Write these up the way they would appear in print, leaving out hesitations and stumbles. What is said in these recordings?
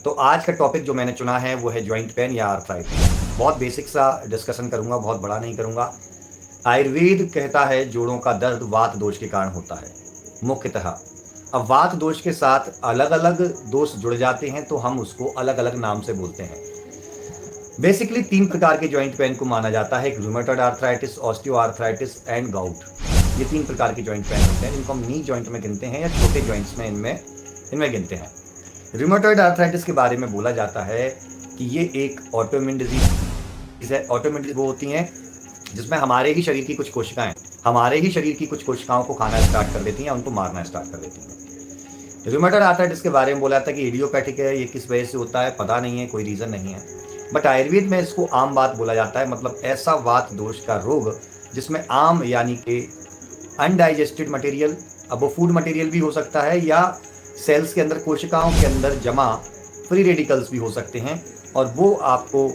तो आज का टॉपिक जो मैंने चुना है वो है जॉइंट पेन या आर्थराइटिस। बहुत बेसिक सा डिस्कशन करूंगा, बहुत बड़ा नहीं करूंगा। आयुर्वेद कहता है जोड़ों का दर्द वात दोष के कारण होता है मुख्यतः। अब वात दोष के साथ अलग अलग दोष जुड़ जाते हैं तो हम उसको अलग अलग नाम से बोलते हैं। बेसिकली 3 प्रकार के जॉइंट पेन को माना जाता है, एक rheumatoid arthritis, osteo arthritis and gout. ये 3 प्रकार के जॉइंट पेन होते हैं जिनको हम नी जॉइंट में गिनते हैं या छोटे जॉइंट्स में इनमें गिनते हैं। रूमेटॉइड आर्थराइटिस के बारे में बोला जाता है कि ये एक ऑटोइम्यून डिजीज है। ऑटोइम्यून डिजीज वो होती हैं जिसमें हमारे ही शरीर की कुछ कोशिकाओं को खाना स्टार्ट कर देती हैं, उनको मारना स्टार्ट कर देती हैं। रूमेटॉइड आर्थराइटिस के बारे में बोला था कि इडियोपैथिक है, ये किस वजह से होता है पता नहीं है, कोई रीज़न नहीं है। बट आयुर्वेद में इसको आम बात बोला जाता है, मतलब ऐसा वात दोष का रोग जिसमें आम यानी कि अनडाइजेस्टेड मटेरियल, अब वो फूड मटेरियल भी हो सकता है या सेल्स के अंदर, कोशिकाओं के अंदर जमा फ्री रेडिकल्स भी हो सकते हैं, और वो आपको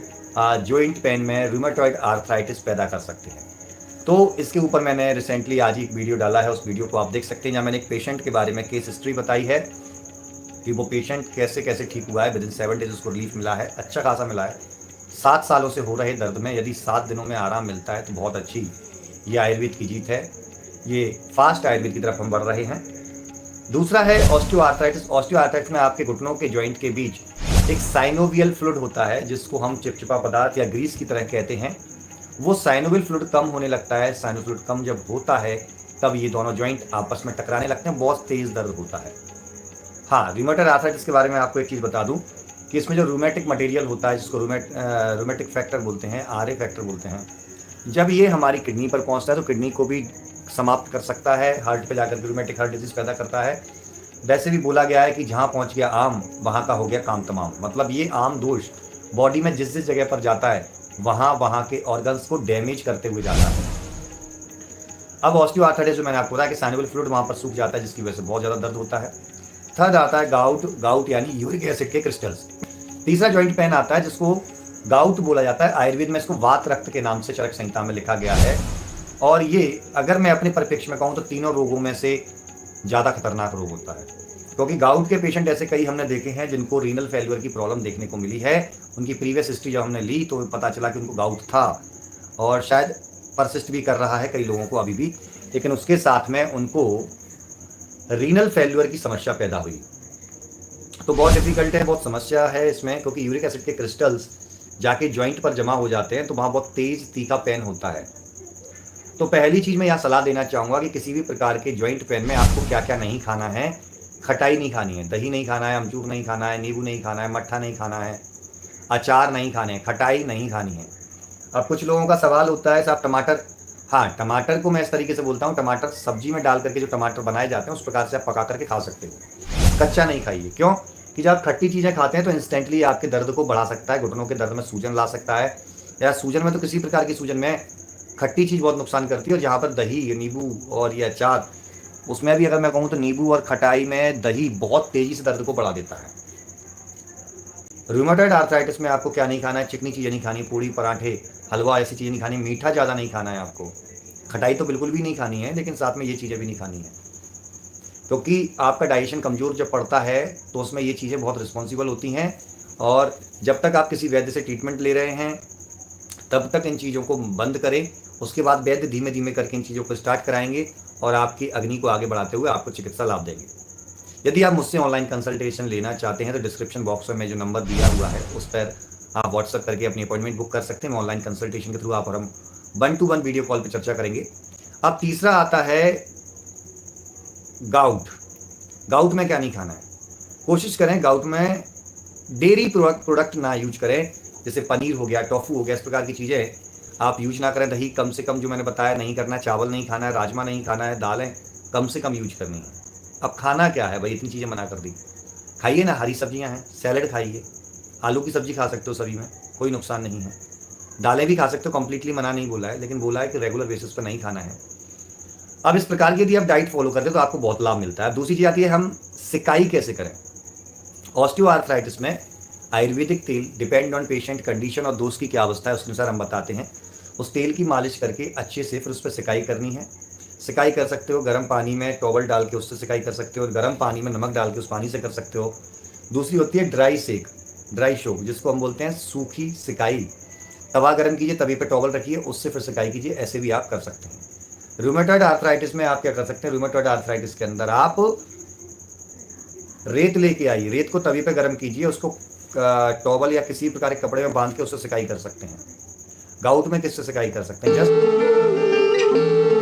जॉइंट पेन में रूमेटॉइड आर्थराइटिस पैदा कर सकते हैं। तो इसके ऊपर मैंने रिसेंटली आज ही एक वीडियो डाला है, उस वीडियो को आप देख सकते हैं, जहाँ मैंने एक पेशेंट के बारे में केस हिस्ट्री बताई है कि वो पेशेंट कैसे कैसे ठीक हुआ है। विदिन 7 डेज उसको रिलीफ मिला है, अच्छा खासा मिला है। 7 सालों से हो रहे दर्द में यदि 7 दिनों में आराम मिलता है तो बहुत अच्छी ये आयुर्वेद की जीत है। ये फास्ट आयुर्वेद की तरफ हम बढ़ रहे हैं। दूसरा है ऑस्टियो आर्थराइटिस। ऑस्टियो आर्थराइटिस में आपके घुटनों के जॉइंट के बीच एक साइनोवियल फ्लूइड होता है जिसको हम चिपचिपा पदार्थ या ग्रीस की तरह कहते हैं। वो साइनोवियल फ्लूइड कम होने लगता है। साइनोवियल फ्लूइड कम जब होता है तब ये दोनों जॉइंट आपस में टकराने लगते हैं, बहुत तेज दर्द होता है। हाँ, रूमेटॉइड आर्थराइटिस के बारे में आपको एक चीज़ बता दूं कि इसमें जो रूमेटिक मटेरियल होता है, जिसको रूमेटिक फैक्टर बोलते हैं, आरए फैक्टर बोलते हैं, जब ये हमारी किडनी पर पहुंचता है तो किडनी को भी समाप्त कर सकता है, हार्ट पे जाकर रूमेटिक हार्ट डिजीज पैदा करता है। वैसे भी बोला गया है कि जहाँ पहुँच गया आम वहाँ का हो गया काम तमाम। मतलब ये आम दोष बॉडी में जिस जिस जगह पर जाता है वहाँ के ऑर्गन्स को डैमेज करते हुए जाता है। अब ऑस्टियो आर्थराइटिस जो मैंने आपको बताया कि साइनोवियल फ्लूइड वहाँ पर सूख जाता है, जिसकी वजह से बहुत ज़्यादा दर्द होता है। थर्ड आता है गाउट यानी यूरिक एसिड के क्रिस्टल्स। तीसरा जॉइंट पेन आता है जिसको गाउट बोला जाता है। आयुर्वेद में इसको वात रक्त के नाम से चरक संहिता में लिखा गया है। और ये अगर मैं अपने परिप्रेक्ष्य में कहूँ तो तीनों रोगों में से ज़्यादा खतरनाक रोग होता है, क्योंकि गाउट के पेशेंट ऐसे कई हमने देखे हैं जिनको रीनल फेल्यूर की प्रॉब्लम देखने को मिली है। उनकी प्रीवियस हिस्ट्री जब हमने ली तो पता चला कि उनको गाउट था और शायद परसिस्ट भी कर रहा है कई लोगों को अभी भी, लेकिन उसके साथ में उनको रीनल फेल्यूर की समस्या पैदा हुई। तो बहुत डिफिकल्ट है, बहुत समस्या है इसमें, क्योंकि यूरिक एसिड के क्रिस्टल्स जाके जॉइंट पर जमा हो जाते हैं तो वहाँ बहुत तेज तीखा पेन होता है। तो पहली चीज़ मैं यहाँ सलाह देना चाहूँगा कि किसी भी प्रकार के जॉइंट पेन में आपको क्या क्या नहीं खाना है। खटाई नहीं खानी है, दही नहीं खाना है, अमचूर नहीं खाना है, नींबू नहीं खाना है, मट्ठा नहीं खाना है, अचार नहीं खाने, खटाई नहीं खानी है। अब कुछ लोगों का सवाल होता है साहब टमाटर, हाँ टमाटर को मैं इस तरीके से बोलता हूँ, टमाटर सब्जी में डाल करके जो टमाटर बनाए जाते हैं उस प्रकार से आप पका करके खा सकते हो, कच्चा नहीं खाइए। क्यों कि जब आप खट्टी चीज़ें खाते हैं तो इंस्टेंटली आपके दर्द को बढ़ा सकता है, घुटनों के दर्द में सूजन ला सकता है, या सूजन में तो किसी प्रकार की सूजन में खट्टी चीज़ बहुत नुकसान करती है। और जहाँ पर दही, नींबू और ये अचार, उसमें भी अगर मैं कहूँ तो नींबू और खटाई में दही बहुत तेज़ी से दर्द को बढ़ा देता है। रूमेटॉइड आर्थराइटिस में आपको क्या नहीं खाना है, चिकनी चीज़ें नहीं खानी, पूड़ी पराठे हलवा ऐसी चीज़ें नहीं खानी, मीठा ज़्यादा नहीं खाना है आपको, खटाई तो बिल्कुल भी नहीं खानी है, लेकिन साथ में ये चीज़ें भी नहीं खानी है, क्योंकि आपका डाइजेशन कमज़ोर जब पड़ता है तो उसमें ये चीज़ें बहुत रिस्पॉन्सिबल होती हैं। और जब तक आप किसी वैद्य से ट्रीटमेंट ले रहे हैं तब तक इन चीज़ों को बंद करें, उसके बाद वैद्य धीमे धीमे करके इन चीज़ों को स्टार्ट कराएंगे और आपकी अग्नि को आगे बढ़ाते हुए आपको चिकित्सा लाभ देंगे। यदि आप मुझसे ऑनलाइन कंसल्टेशन लेना चाहते हैं तो डिस्क्रिप्शन बॉक्स में जो नंबर दिया हुआ है उस पर आप व्हाट्सअप करके अपनी अपॉइंटमेंट बुक कर सकते हैं। ऑनलाइन कंसल्टेशन के थ्रू आप और हम 1-to-1 वीडियो कॉल पर चर्चा करेंगे। अब तीसरा आता है गाउट में क्या नहीं खाना है। कोशिश करें गाउट में डेयरी प्रोडक्ट ना यूज करें, जैसे पनीर हो गया, टोफू हो गया, इस प्रकार की चीज़ें आप यूज ना करें। दही कम से कम जो मैंने बताया नहीं करना है, चावल नहीं खाना है, राजमा नहीं खाना है, दालें कम से कम यूज करनी है। अब खाना क्या है भाई, इतनी चीज़ें मना कर दी, खाइए ना, हरी सब्जियां हैं, सैलड खाइए, आलू की सब्जी खा सकते हो, सभी में कोई नुकसान नहीं है। दालें भी खा सकते हो, कम्प्लीटली मना नहीं बोला है, लेकिन बोला है कि रेगुलर बेसिस पर नहीं खाना है। अब इस प्रकार की यदि आप डाइट फॉलो करते हो तो आपको बहुत लाभ मिलता है। दूसरी चीज़ आती है हम सिकाई कैसे करें। ऑस्टियो आर्थराइटिस में आयुर्वेदिक तेल डिपेंड ऑन पेशेंट कंडीशन और दोस्त की क्या अवस्था है उसके अनुसार हम बताते हैं। उस तेल की मालिश करके अच्छे से फिर उस पर सिकाई करनी है। सिकाई कर सकते हो गर्म पानी में टॉवल डाल के, उससे सिकाई कर सकते हो, गर्म पानी में नमक डाल के उस पानी से कर सकते हो। दूसरी होती है ड्राई सेक, ड्राई शोक, जिसको हम बोलते हैं सूखी सिकाई। तवा गर्म कीजिए, तवी पे टॉवल रखिए, उससे फिर सिकाई कीजिए, ऐसे भी आप कर सकते हैं। रूमेटॉइड आर्थराइटिस में आप क्या कर सकते हैं, रूमेटॉइड आर्थराइटिस के अंदर आप रेत लेके आइए, रेत को तवी पे गर्म कीजिए, उसको टॉवल या किसी प्रकार के कपड़े में बांध के उससे सिकाई कर सकते हैं। गाउट में किससे सिकाई कर सकते हैं, जस्ट